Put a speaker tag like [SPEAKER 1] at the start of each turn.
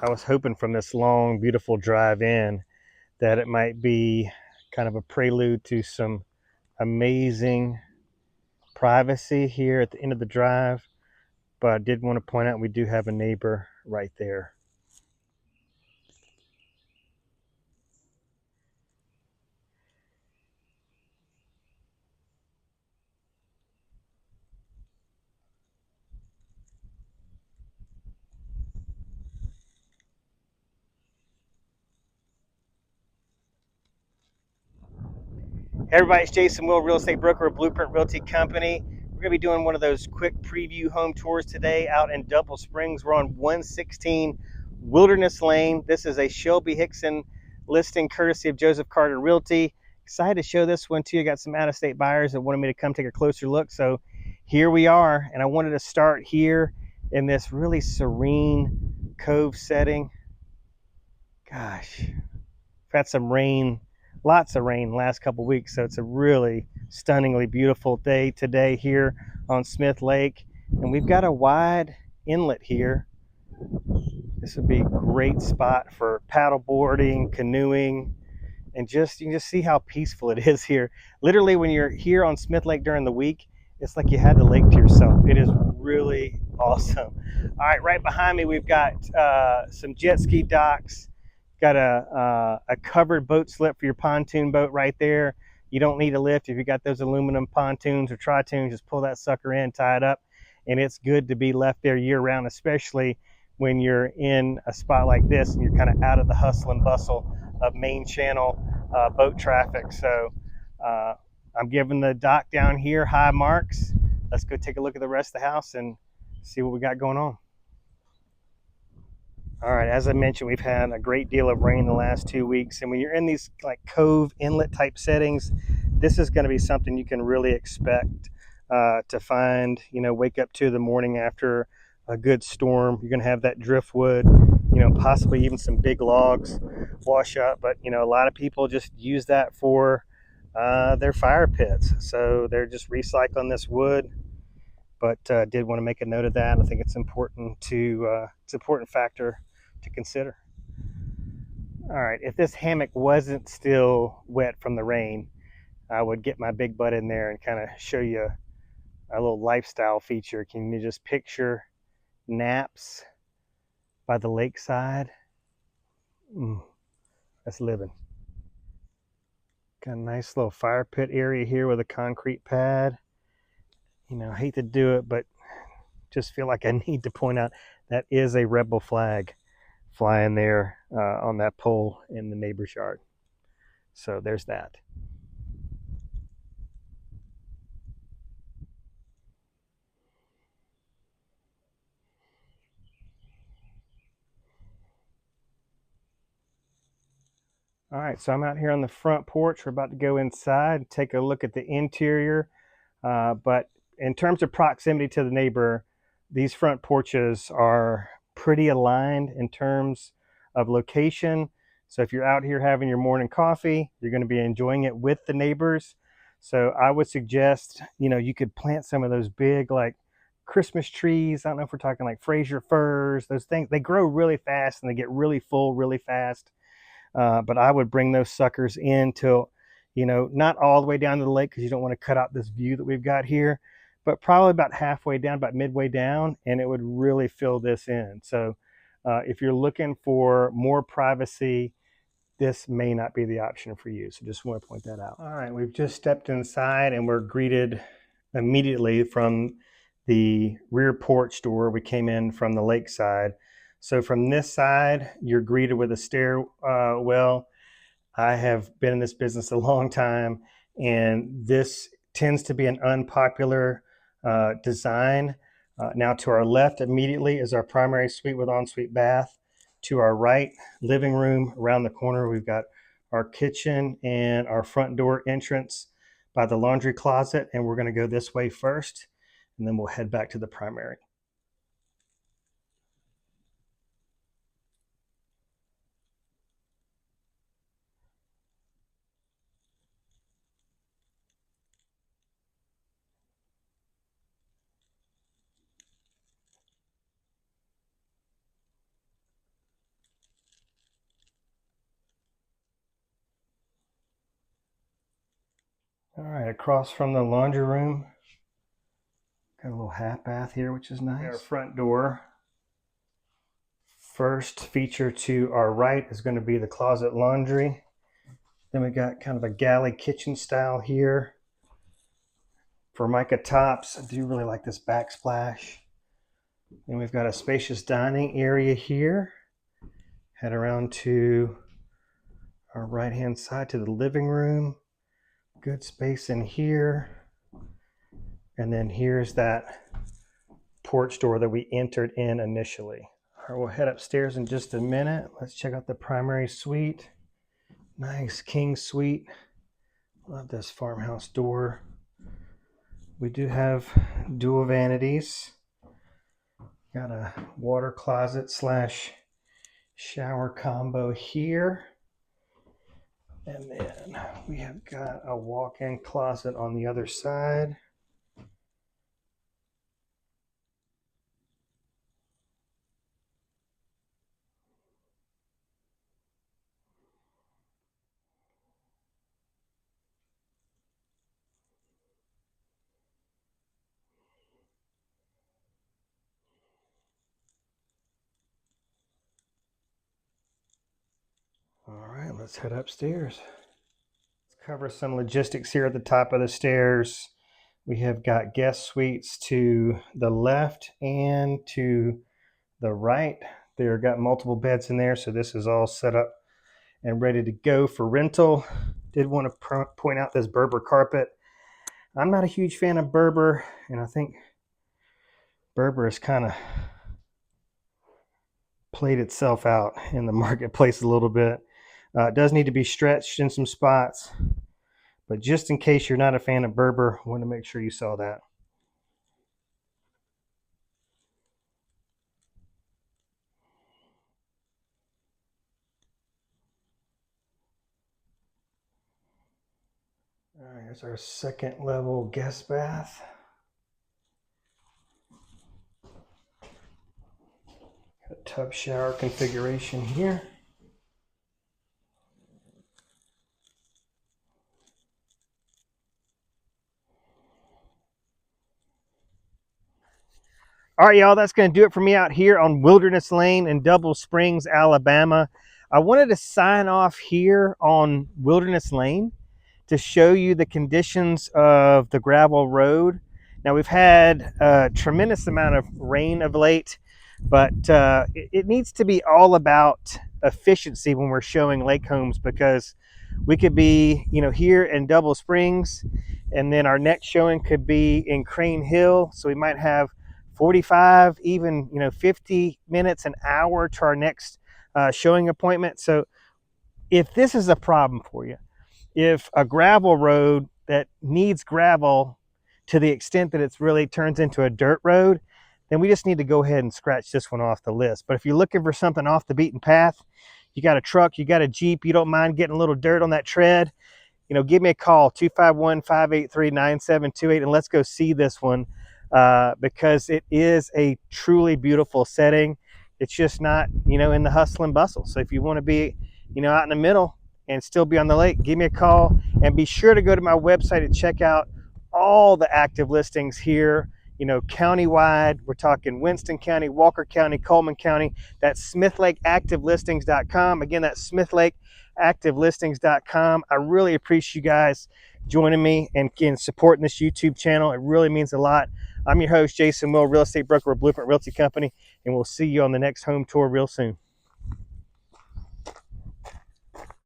[SPEAKER 1] I was hoping from this long, beautiful drive in that it might be kind of a prelude to some amazing privacy here at the end of the drive. But I did want to point out we do have a neighbor right there. Hey everybody, it's Jason Will, real estate broker at Blueprint Realty Company. We're going to be doing one of those quick preview home tours today out in Double Springs. We're on 116 Wilderness Lane. This is a Shelby Hickson listing courtesy of Joseph Carter Realty. Excited to show this one to you. Got some out-of-state buyers that wanted me to come take a closer look. So here we are, and I wanted to start here in this really serene cove setting. Gosh, we've had some rain, lots of rain the last couple weeks, so it's a really stunningly beautiful day today here on Smith Lake. And we've got a wide inlet here. This would be a great spot for paddle boarding, canoeing, and you can just see how peaceful it is here. Literally, when you're here on Smith Lake during the week, it's like you had the lake to yourself. It is really awesome. All right, right behind me, we've got some jet ski docks. Got a covered boat slip for your pontoon boat right there. You don't need a lift. If you got those aluminum pontoons or tri-toons, just pull that sucker in, tie it up, and it's good to be left there year round, especially when you're in a spot like this and you're kind of out of the hustle and bustle of main channel boat traffic. So I'm giving the dock down here high marks. Let's go take a look at the rest of the house and see what we got going on. All right, as I mentioned, we've had a great deal of rain the last 2 weeks, and when you're in these like cove inlet type settings, this is going to be something you can really expect to find. You know, wake up to the morning after a good storm. You're going to have that driftwood, possibly even some big logs wash up. But a lot of people just use that for their fire pits, so they're just recycling this wood. But did want to make a note of that. I think it's important it's an important factor to consider. All right, if this hammock wasn't still wet from the rain, I would get my big butt in there and kind of show you a little lifestyle feature. Can you just picture naps by the lakeside? That's living. Got a nice little fire pit area here with a concrete pad. I hate to do it, but just feel like I need to point out that is a rebel flag flying there on that pole in the neighbor's yard. So there's that. All right, so I'm out here on the front porch. We're about to go inside and take a look at the interior. But in terms of proximity to the neighbor, these front porches are pretty aligned in terms of location. So if you're out here having your morning coffee, you're going to be enjoying it with the neighbors. So I would suggest, you could plant some of those big like Christmas trees. I don't know if we're talking like Fraser firs, those things. They grow really fast and they get really full really fast. But I would bring those suckers in till, not all the way down to the lake because you don't want to cut out this view that we've got here, but probably about halfway down, about midway down, and it would really fill this in. So if you're looking for more privacy, this may not be the option for you. So just want to point that out. All right, we've just stepped inside and we're greeted immediately from the rear porch door. We came in from the lakeside. So from this side, you're greeted with a stairwell. I have been in this business a long time, and this tends to be an unpopular design. Now to our left immediately is our primary suite with ensuite bath. To our right, living room. Around the corner, we've got our kitchen and our front door entrance by the laundry closet, and we're going to go this way first, and then we'll head back to the primary. All right, across from the laundry room, got a little half bath here, which is nice. Our front door. First feature to our right is going to be the closet laundry. Then we got kind of a galley kitchen style here. Formica tops. I do really like this backsplash. And we've got a spacious dining area here. Head around to our right hand side to the living room. Good space in here. And then here's that porch door that we entered in initially. All right, we'll head upstairs in just a minute. Let's check out the primary suite. Nice king suite. Love this farmhouse door. We do have dual vanities. Got a water closet slash shower combo here. And then we have got a walk-in closet on the other side. All right, let's head upstairs. Let's cover some logistics here at the top of the stairs. We have got guest suites to the left and to the right. They've got multiple beds in there, so this is all set up and ready to go for rental. Did want to point out this Berber carpet. I'm not a huge fan of Berber, and I think Berber has kind of played itself out in the marketplace a little bit. It does need to be stretched in some spots, but just in case you're not a fan of Berber, I want to make sure you saw that. All right, here's our second level guest bath. Got a tub shower configuration here. All right, y'all, that's going to do it for me out here on Wilderness Lane in Double Springs, Alabama. I wanted to sign off here on Wilderness Lane to show you the conditions of the gravel road. Now, we've had a tremendous amount of rain of late, but it needs to be all about efficiency when we're showing lake homes, because we could be, here in Double Springs, and then our next showing could be in Crane Hill. So we might have 45, even 50 minutes, an hour to our next showing appointment. So if this is a problem for you, if a gravel road that needs gravel to the extent that it's really turns into a dirt road, then we just need to go ahead and scratch this one off the list. But if you're looking for something off the beaten path, you got a truck, you got a Jeep, you don't mind getting a little dirt on that tread, give me a call, 251-583-9728, and let's go see this one, because it is a truly beautiful setting. It's just not, in the hustle and bustle. So if you want to be, out in the middle and still be on the lake, give me a call, and be sure to go to my website and check out all the active listings here, countywide. We're talking Winston County, Walker County, Coleman County. That's SmithLakeActiveListings.com. Again, that's SmithLakeActiveListings.com. I really appreciate you guys joining me and supporting this YouTube channel. It really means a lot. I'm your host, Jason Will, real estate broker with Blueprint Realty Company, and we'll see you on the next home tour real soon.